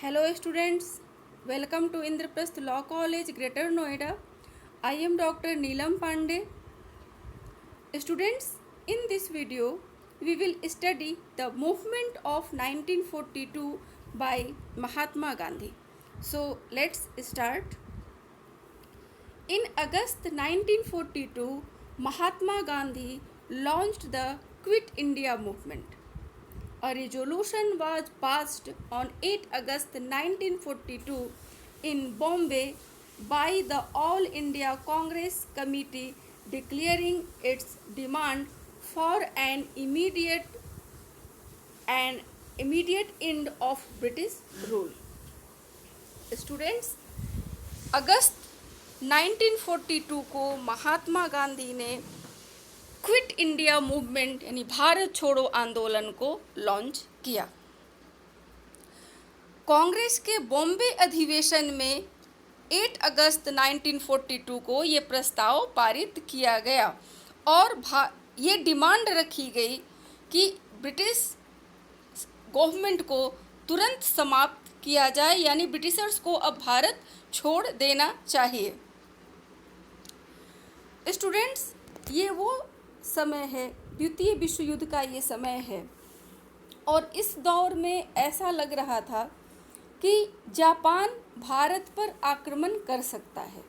Hello students, welcome to Indraprasth Law College, Greater Noida. I am Dr. Neelam Pandey. Students, in this video, we will study the movement of 1942 by Mahatma Gandhi. So let's start. In August 1942, Mahatma Gandhi launched the Quit India movement. A resolution was passed on 8 August 1942 in Bombay by the All India Congress Committee declaring its demand for an immediate end of British rule. Students, अगस्त 1942 को महात्मा गांधी ने quit India movement यानी भारत छोड़ो आंदोलन को launch किया। कांग्रेस के बॉम्बे अधिवेशन में 8 अगस्त 1942 को ये प्रस्ताव पारित किया गया और ये डिमांड रखी गई कि ब्रिटिश गवर्नमेंट को तुरंत समाप्त किया जाए, यानी ब्रिटिशर्स को अब भारत छोड़ देना चाहिए। स्टूडेंट्स, ये वो समय है, द्वितीय विश्व युद्ध का ये समय है और इस दौर में ऐसा लग रहा था कि जापान भारत पर आक्रमण कर सकता है।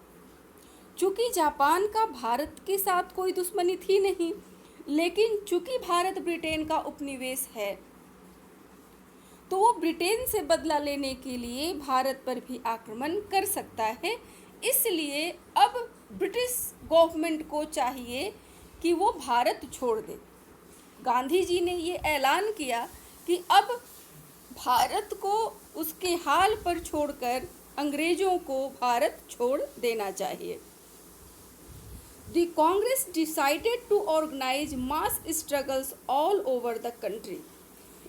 चूँकि जापान का भारत के साथ कोई दुश्मनी थी नहीं, लेकिन चूँकि भारत ब्रिटेन का उपनिवेश है तो वो ब्रिटेन से बदला लेने के लिए भारत पर भी आक्रमण कर सकता है। इसलिए अब ब्रिटिश गवर्नमेंट को चाहिए कि वो भारत छोड़ दे। गांधी जी ने ये ऐलान किया कि अब भारत को उसके हाल पर छोड़कर अंग्रेजों को भारत छोड़ देना चाहिए। The Congress decided to organize mass struggles all over the country.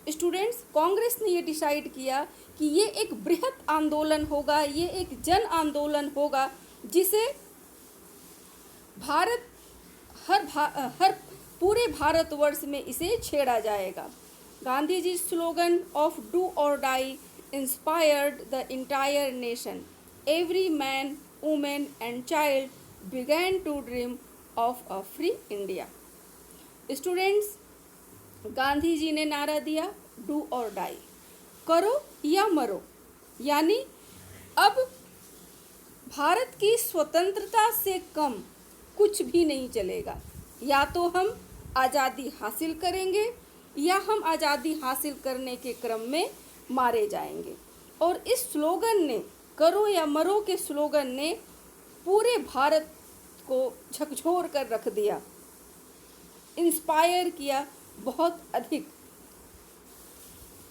Students, Congress ने ये डिसाइड किया कि ये एक बृहत आंदोलन होगा, ये एक जन आंदोलन होगा जिसे भारत हर पूरे भारतवर्ष में इसे छेड़ा जाएगा। Gandhi ji slogan of do or die inspired the entire nation. Every man, women and child began to dream of a free India. Students, Gandhi ji ने नारा दिया डू और डाई, करो या मरो, यानी अब भारत की स्वतंत्रता से कम कुछ भी नहीं चलेगा। या तो हम आज़ादी हासिल करेंगे या हम आज़ादी हासिल करने के क्रम में मारे जाएंगे। और इस स्लोगन ने, करो या मरो के स्लोगन ने पूरे भारत को झकझोर कर रख दिया, इंस्पायर किया बहुत अधिक।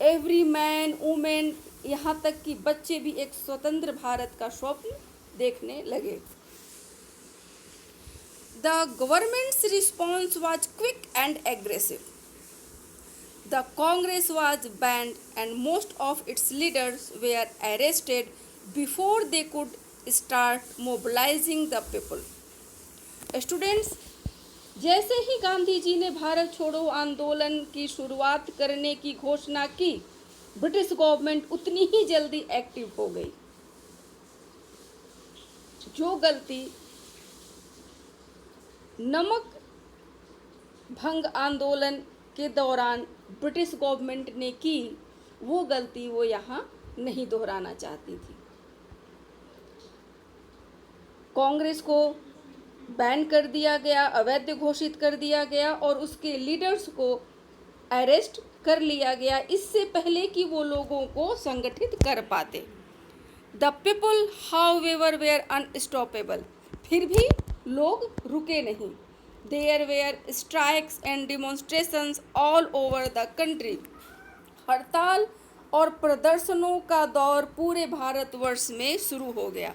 एवरी मैन, वुमेन, यहाँ तक कि बच्चे भी एक स्वतंत्र भारत का स्वप्न देखने लगे। The government's response was quick and aggressive. The Congress was banned and most of its leaders were arrested before they could start mobilizing the people. Students, जैसे ही गांधी जी ने भारत छोड़ो आंदोलन की शुरुआत करने की घोषणा की, ब्रिटिश गवर्नमेंट उतनी ही जल्दी एक्टिव हो गई। जो गलती नमक भंग आंदोलन के दौरान ब्रिटिश गवर्नमेंट ने की, वो गलती वो यहाँ नहीं दोहराना चाहती थी। कांग्रेस को बैन कर दिया गया, अवैध घोषित कर दिया गया और उसके लीडर्स को अरेस्ट कर लिया गया, इससे पहले कि वो लोगों को संगठित कर पाते। The people however were unstoppable, फिर भी लोग रुके नहीं। There were strikes and demonstrations all over the country, हड़ताल और प्रदर्शनों का दौर पूरे भारतवर्ष में शुरू हो गया।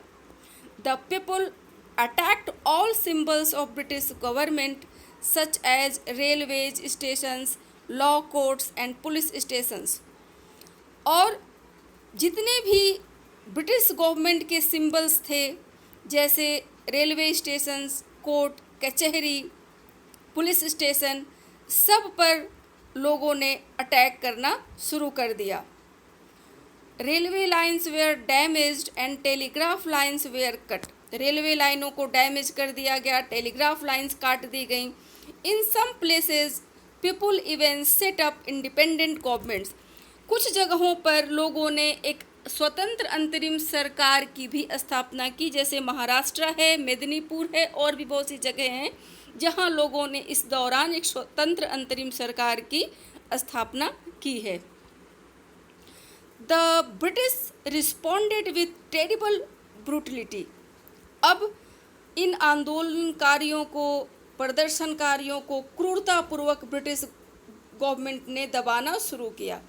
The people attacked all symbols of British government such as railways stations, law courts and police stations। और जितने भी ब्रिटिश गवर्नमेंट के सिंबल्स थे, जैसे रेलवे स्टेशंस, कोर्ट, कचहरी, पुलिस स्टेशन, सब पर लोगों ने अटैक करना शुरू कर दिया। Railway lines were damaged and telegraph lines were cut. Railway लाइनों को डैमेज कर दिया गया, टेलीग्राफ लाइन्स काट दी गई। In some places people even set up independent governments. कुछ जगहों पर लोगों ने एक स्वतंत्र अंतरिम सरकार की भी स्थापना की, जैसे महाराष्ट्र है, मेदिनीपुर है और भी बहुत सी जगह हैं जहां लोगों ने इस दौरान एक स्वतंत्र अंतरिम सरकार की स्थापना की है। The British responded with terrible brutality. अब इन आंदोलनकारियों को, प्रदर्शनकारियों को क्रूरतापूर्वक ब्रिटिश गवर्नमेंट ने दबाना शुरू किया।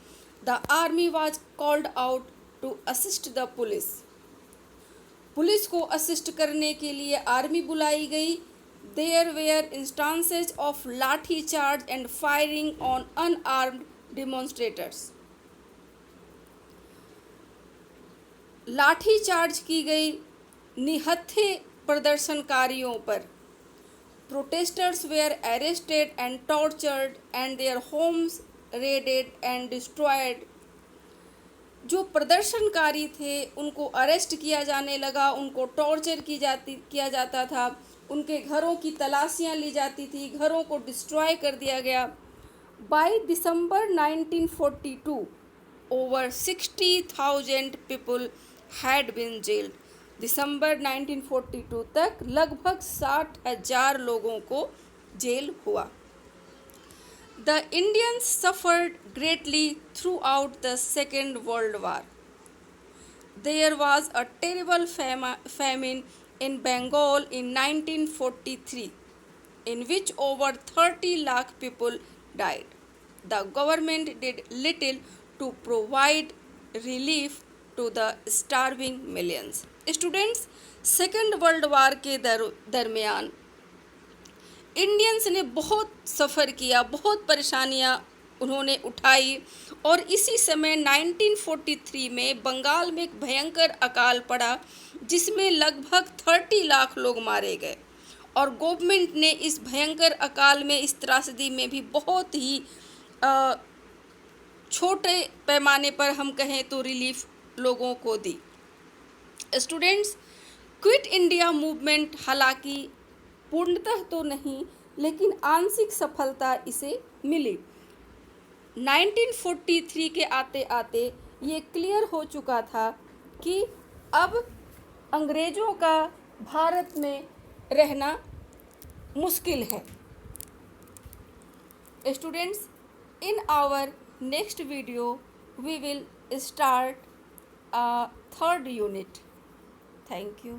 The army was called out to assist the police. Police को असिस्ट करने के लिए आर्मी बुलाई गई। There were instances of lathi charge and firing on unarmed demonstrators. Lathi charge की गई निहत्थे प्रदर्शनकारियों पर। Protesters were arrested and tortured and their homes raided and destroyed. जो प्रदर्शनकारी थे उनको अरेस्ट किया जाने लगा, उनको टॉर्चर किया जाता था, उनके घरों की तलाशियां ली जाती थी, घरों को डिस्ट्रॉय कर दिया गया। By December 1942 over 60,000 people had been jailed. दिसंबर 1942 तक लगभग 60,000 लोगों को जेल हुआ। The Indians suffered greatly throughout the Second World War. There was a terrible famine in Bengal in 1943, in which over 30 lakh people died. The government did little to provide relief to the starving millions. Students, second world war के दरमियान Indians ने बहुत सफ़र किया, बहुत परेशानियां उन्होंने उठाई और इसी समय 1943 में बंगाल में एक भयंकर अकाल पड़ा जिसमें लगभग 30 लाख लोग मारे गए। और गवर्नमेंट ने इस भयंकर अकाल में, इस त्रासदी में भी बहुत ही छोटे पैमाने पर हम कहें तो रिलीफ लोगों को दी। स्टूडेंट्स, क्विट इंडिया मूवमेंट हालांकि पूर्णतः तो नहीं लेकिन आंशिक सफलता इसे मिली। 1943 के आते आते ये क्लियर हो चुका था कि अब अंग्रेज़ों का भारत में रहना मुश्किल है। Students, in our next video we will start third unit. Thank you.